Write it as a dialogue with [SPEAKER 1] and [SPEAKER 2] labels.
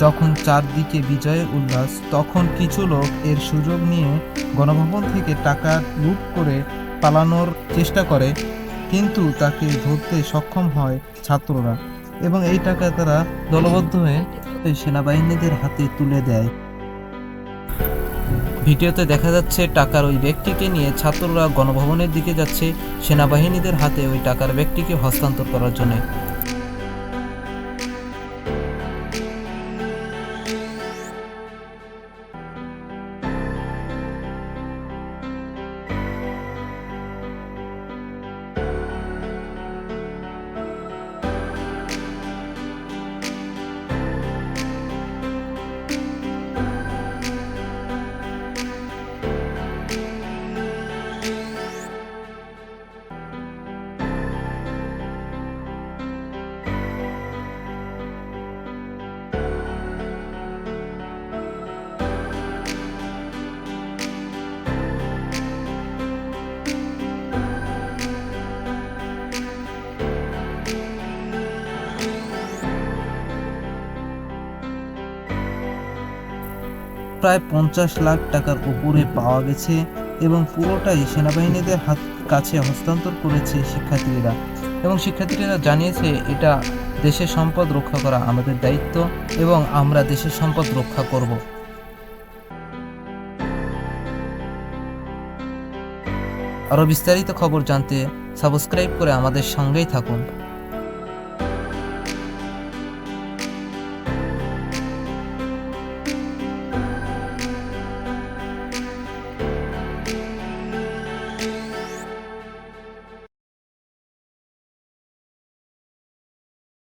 [SPEAKER 1] যখন চারদিকে বিজয়ের উল্লাস, তখন কিছু লোক এর সুযোগ নিয়ে গণভবন থেকে টাকা লুট করে পালানোর চেষ্টা করে, কিন্তু তাকে ধরতে সক্ষম হয় ছাত্ররা এবং এই টাকা তারা দলবদ্ধ হয়ে সেনাবাহিনীদের হাতে তুলে দেয়। ভিডিওতে দেখা যাচ্ছে টাকার ওই ব্যক্তিকে নিয়ে ছাত্ররা গণভবনের দিকে যাচ্ছে সেনাবাহিনীদের হাতে ওই টাকার ব্যক্তিকে হস্তান্তর করার জন্য। প্রায় 50 লাখ টাকার উপরে পাওয়া গেছে এবং পুরোটাই সেনাবাহিনীদের কাছে হস্তান্তর করেছে শিক্ষার্থীরা, এবং শিক্ষার্থীরা জানিয়েছে এটা দেশের সম্পদ রক্ষা করা আমাদের দায়িত্ব এবং আমরা দেশের সম্পদ রক্ষা করব। আরও বিস্তারিত খবর জানতে সাবস্ক্রাইব করে আমাদের সঙ্গেই থাকুন।